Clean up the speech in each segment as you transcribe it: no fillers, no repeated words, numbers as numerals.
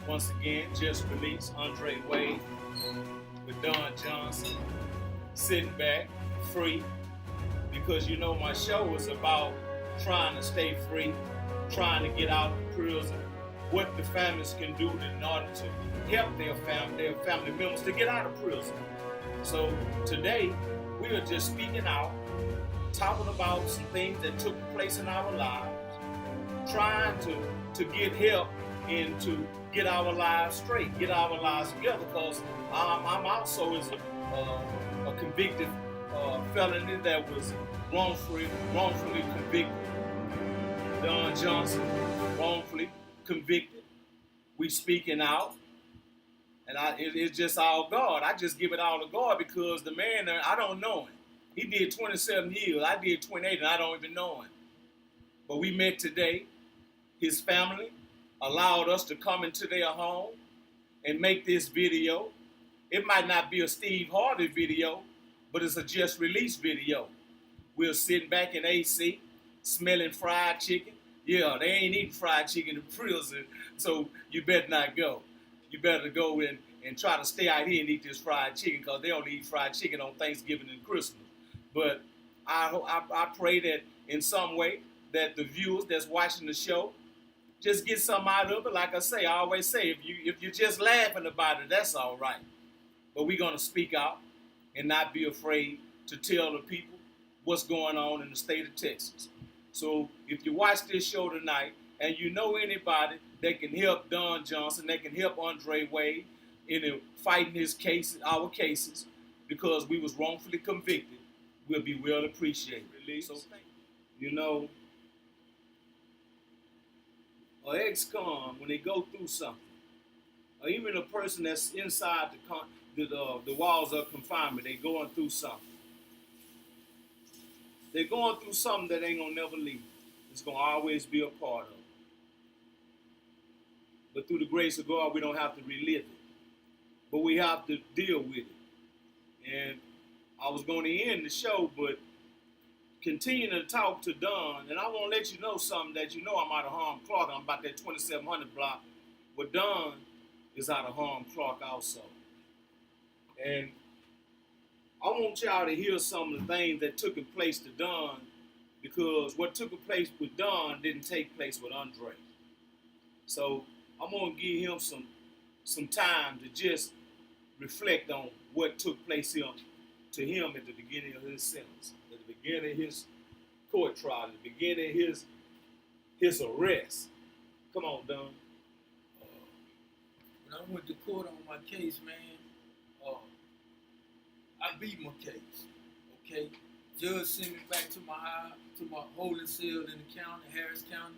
Once again, just released Andre Wade with Don Johnson, sitting back, free, because you know my show is about trying to stay free, trying to get out of prison, what the families can do in order to help their family members to get out of prison. So today we are just speaking out, talking about some things that took place in our lives, trying to get help and to get our lives straight, get our lives together. Because I'm also is a convicted felony that was wrongfully convicted. Don Johnson, wrongfully convicted. We speaking out, and it's just all God. I just give it all to God because the man, I don't know him. He did 27 years. I did 28, and I don't even know him. But we met today. His family allowed us to come into their home and make this video. It might not be a Steve Harvey video, but it's a just released video. We're sitting back in AC, smelling fried chicken. Yeah, they ain't eating fried chicken in prison, so you better not go. You better go and try to stay out here and eat this fried chicken, because they only eat fried chicken on Thanksgiving and Christmas. But I pray that in some way that the viewers that's watching the show just get something out of it. Like I always say, if you're just laughing about it, that's all right. But we're gonna speak out and not be afraid to tell the people what's going on in the state of Texas. So if you watch this show tonight and you know anybody that can help Don Johnson, that can help Andre Wade in fighting his cases, our cases, because we was wrongfully convicted, we'll be well appreciated. So, you know, or ex-con, when they go through something, or even a person that's inside the walls of confinement, they going through something. They're going through something that ain't gonna never leave. It's gonna always be a part of it. But through the grace of God, we don't have to relive it, but we have to deal with it. And I was going to end the show, but continuing to talk to Don, and I want to let you know something that you know I'm out of Harm Clark. I'm about that 2700 block, but Don is out of Harm Clark also. And I want y'all to hear some of the things that took place to Don, because what took place with Don didn't take place with Andre. So I'm gonna give him some time to just reflect on what took place to him at the beginning of his sentence, at the beginning of his court trial, at the beginning of his arrest. Come on, Don. When I went to court on my case, man, I beat my case. Okay, judge sent me back to my house, to my holding cell in the county, Harris County,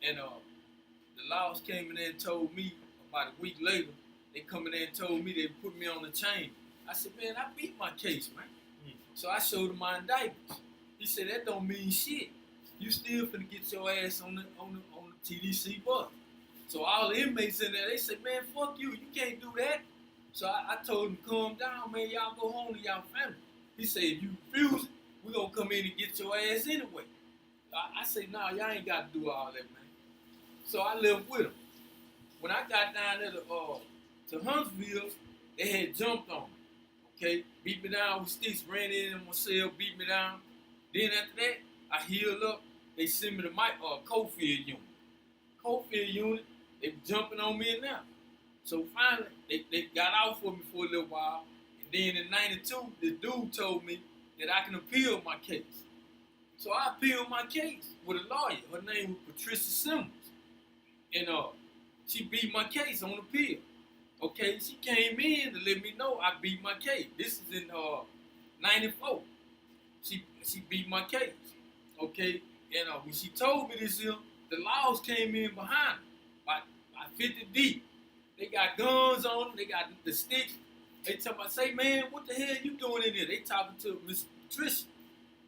and the laws came in there and told me about a week later. They come in there and told me they put me on the chain. I said, man, I beat my case, man. So I showed him my indictments. He said, that don't mean shit. You still finna get your ass on the TDC bus. So all the inmates in there, they said, man, fuck you. You can't do that. So I told him, calm down, man. Y'all go home to y'all family. He said, if you refuse it, we gonna come in and get your ass anyway. I said, nah, y'all ain't got to do all that, man. So I lived with him. When I got down there to Huntsville, they had jumped on me. Okay, beat me down with sticks, ran in my cell, beat me down. Then after that, I healed up. They sent me to my Cofield unit. Cofield unit, they were jumping on me now. So finally, they got out for me for a little while. And then in 92, the dude told me that I can appeal my case. So I appealed my case with a lawyer. Her name was Patricia Simmons. And she beat my case on appeal. Okay, she came in to let me know I beat my case. This is in 94. She beat my case. Okay, and when she told me this, the laws came in behind her, by 50 deep. They got guns on them. They got the sticks. They tell me, say, man, what the hell you doing in there? They talking to Miss Patricia.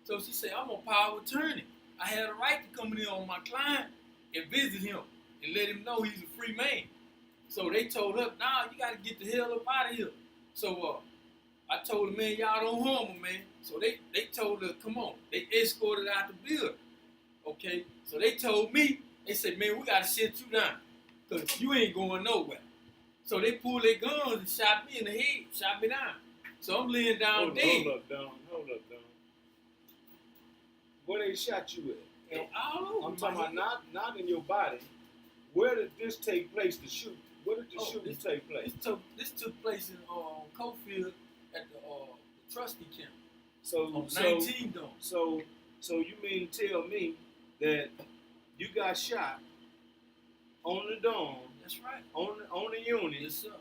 So she said, I'm a power of attorney. I had a right to come in here on my client and visit him and let him know he's a free man. So they told her, nah, you got to get the hell up out of here. So I told her, man, y'all don't harm her, man. So they told her, come on. They escorted out the building. Okay? So they told me, they said, man, we got to shut you down. because you ain't going nowhere. So they pulled their guns and shot me in the head, shot me down. So I'm laying down dead. Hold up, Don. Where they shot you at? And all over I'm talking about not in your body. Where did this take place, the shoot? Where did the shooting take place? This took place in Cofield at the trustee camp. So on 19 Dome. So you mean to tell me that you got shot on the dome? That's right. On the unit. Yes, sir.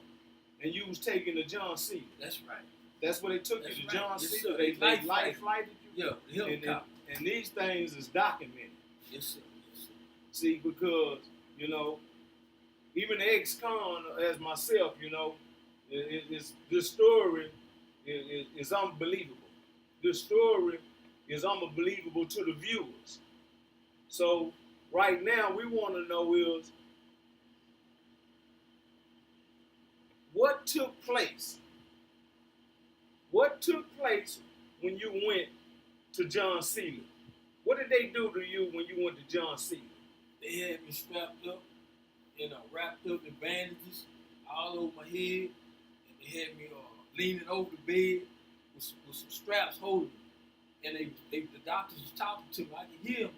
And you was taken to John C. That's right. That's where they took you to John Yes, C. sir. They life flighted you. Yeah, the helicopter. And these things is documented. Yes, sir. Yes, sir. See, because even the ex-con as myself, this story is unbelievable. This story is unbelievable to the viewers. So right now we want to know is what took place. What took place when you went to John Seeley? What did they do to you when you went to John Seeley? They had me strapped up, wrapped up in bandages all over my head, and they had me leaning over the bed with some straps holding me. And the doctors was talking to me. I could hear them,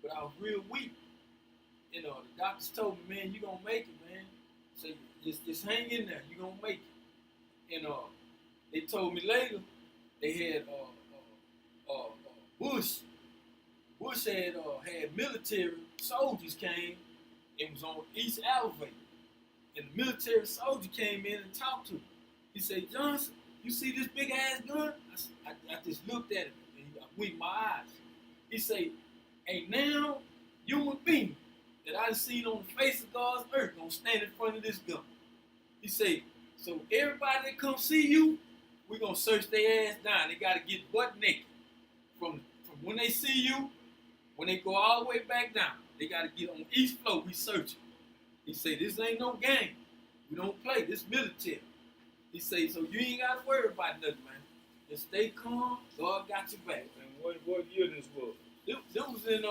but I was real weak. The doctors told me, man, you gonna make it, man. So just hang in there, you gonna make it. And they told me later they had Bush. Bush had military soldiers came and was on East Elevator. And the military soldier came in and talked to him. He said, Johnson, you see this big ass gun? I just looked at him and I winked my eyes. He said, ain't now human being that I've seen on the face of God's earth gonna stand in front of this gun. He said, so everybody that come see you, we're gonna search their ass down. They gotta get butt naked. From when they see you, when they go all the way back down, they gotta get on each floor, we search it. He said, this ain't no game. We don't play, this military. He said, so you ain't gotta worry about nothing, man. Just stay calm, God got your back. And what year this was? This was in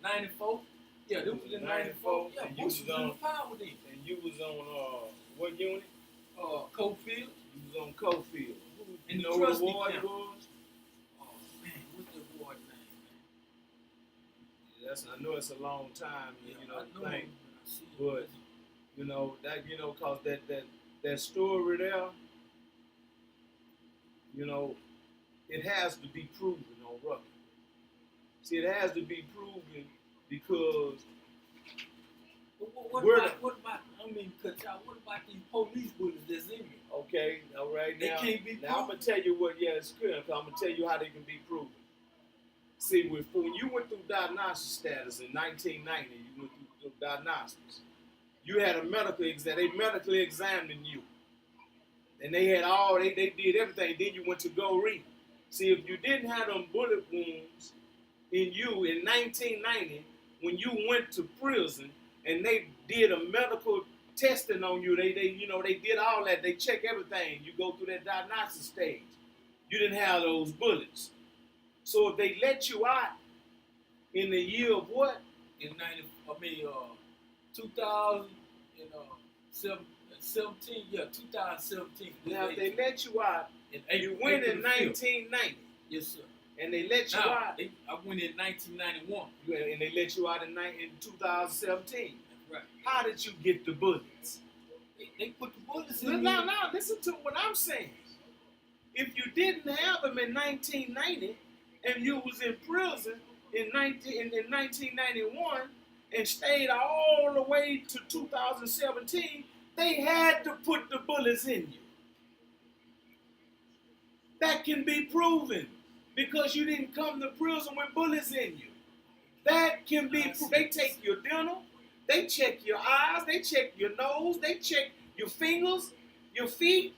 94? Yeah, this was in 94. Yeah, and you Bush was in power then. And you was on what unit? Cofield. You was on Cofield. And you know who the ward was? Oh man, what's the ward name, man? I know it's a long time, I know thing, but cause that story there, it has to be proven on record. See, it has to be proven because what about these police bullets that's in me? Okay, all right. They can't be proven. Now I'm gonna tell you what. Yeah, it's good. I'm gonna tell you how they can be proven. See, when you went through diagnosis status in 1990, you went through diagnostics. You had a they medically examined you, and they had they did everything. Then you went to go read. See, if you didn't have them bullet wounds in you in 1990, when you went to prison and they did a medical testing on you, they did all that. They check everything. You go through that diagnosis stage. You didn't have those bullets. So if they let you out in the year of what? 2017. Yeah, 2017. Now if they let you out, you went in 1990. Yes, sir. And they let you out. I went in 1991. And they let you out in 2017. Right. How did you get the bullets? They put the bullets in. No, listen to what I'm saying. If you didn't have them in 1990 and you was in prison in 1991 and stayed all the way to 2017, they had to put the bullets in you. That can be proven because you didn't come to prison with bullets in you. That can be proven. They take your dental, they check your eyes, they check your nose, they check your fingers, your feet,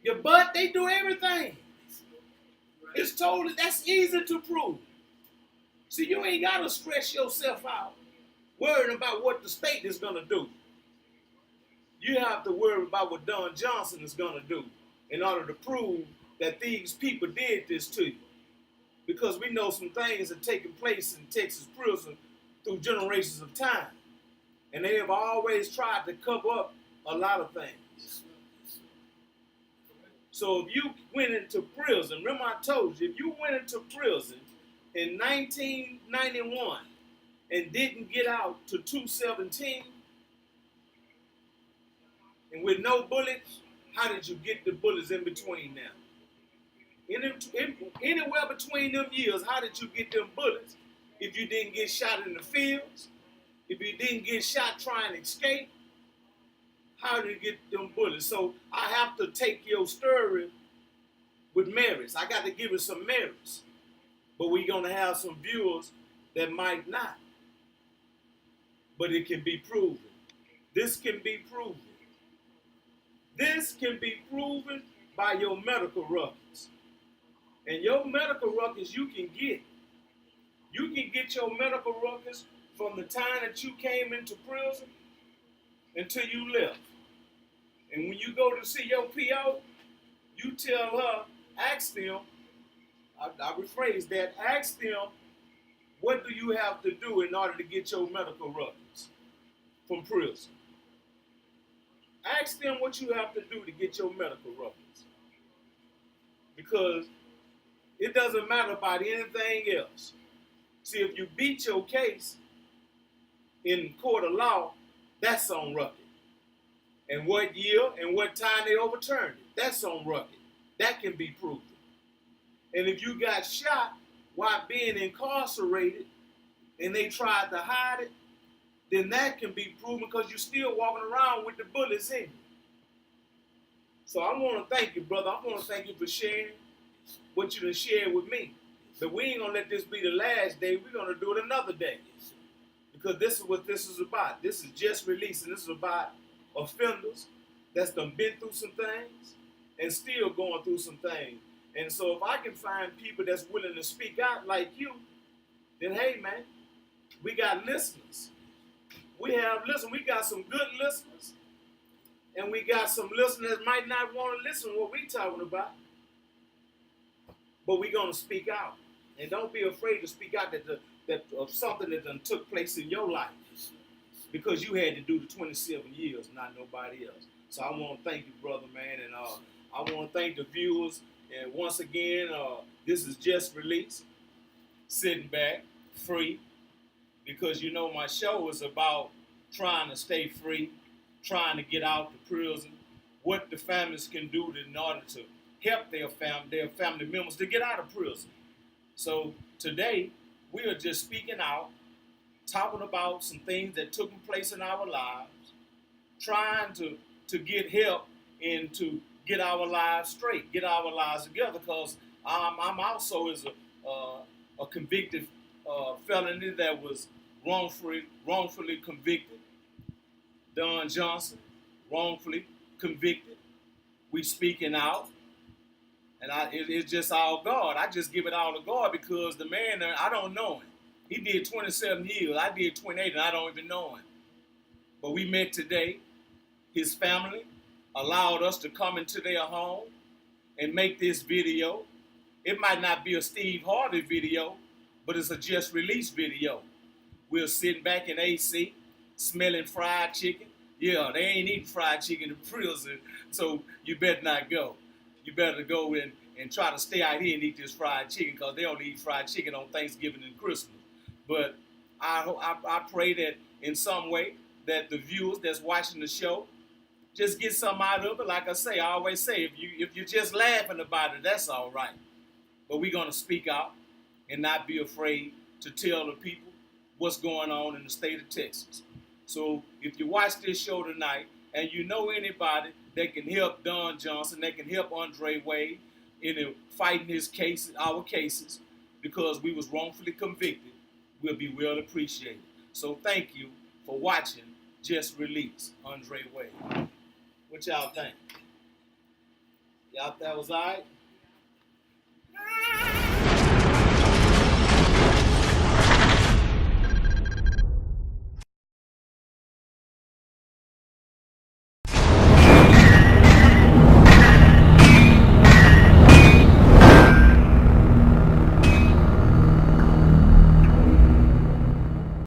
your butt, they do everything. It's totally, that's easy to prove. See, you ain't got to stress yourself out worrying about what the state is going to do. You have to worry about what Don Johnson is going to do in order to prove that these people did this to you. Because we know some things are taking place in Texas prison through generations of time. And they have always tried to cover up a lot of things. Yes, sir. Yes, sir. Correct. So if you went into prison, remember I told you, if you went into prison in 1991 and didn't get out to 217 and with no bullets, how did you get the bullets in between now? Anywhere between them years, how did you get them bullets if you didn't get shot in the fields? If you didn't get shot trying to escape? How did you get them bullets? So I have to take your story with merits. I got to give it some merits. But we're going to have some viewers that might not. But it can be proven. This can be proven. This can be proven by your medical records. And your medical records you can get. You can get your medical records from the time that you came into prison until you left. And when you go to see your PO, you tell her, ask them, I rephrase that, ask them, what do you have to do in order to get your medical records from prison? Ask them what you have to do to get your medical records. Because it doesn't matter about anything else. See, if you beat your case in court of law, that's on record. And what year and what time they overturned it, that's on record. That can be proven. And if you got shot while being incarcerated and they tried to hide it, then that can be proven because you're still walking around with the bullets in you. So I want to thank you, brother. I want to thank you for sharing what you done shared with me. But we ain't going to let this be the last day. We're going to do it another day. Because this is what this is about. This is just releasing. This is about offenders that's done been through some things and still going through some things. And so if I can find people that's willing to speak out like you, then hey, man, we got listeners. We got some good listeners. And we got some listeners that might not want to listen to what we talking about. But we're going to speak out. And don't be afraid to speak out that of something that done took place in your life. Because you had to do the 27 years, not nobody else. So I want to thank you, brother, man. And I want to thank the viewers. And once again, this is just released. Sitting back, free. Because you know my show is about trying to stay free, trying to get out the prison, what the families can do in order to help their family members to get out of prison. So today, we are just speaking out, talking about some things that took place in our lives, trying to get help and to get our lives straight, get our lives together, because I'm also is a convicted felony that was wrongfully convicted. Don Johnson, wrongfully convicted. We speaking out. And it's just all God. I just give it all to God because the man, I don't know him. He did 27 years. I did 28 and I don't even know him. But we met today. His family allowed us to come into their home and make this video. It might not be a Steve Harvey video, but it's a just released video. We're sitting back in AC, smelling fried chicken. Yeah, they ain't eating fried chicken in prison, so you better not go. You better go in and try to stay out here and eat this fried chicken because they only eat fried chicken on Thanksgiving and Christmas. But I pray that in some way that the viewers that's watching the show just get something out of it. Like I say, I always say, if you're just laughing about it, that's all right. But we're going to speak out and not be afraid to tell the people what's going on in the state of Texas. So if you watch this show tonight and you know anybody that can help Don Johnson, that can help Andre Wade in fighting his cases, our cases, because we was wrongfully convicted, we'll be well appreciated. So thank you for watching Just Release Andre Wade. What y'all think? Y'all, that was all right?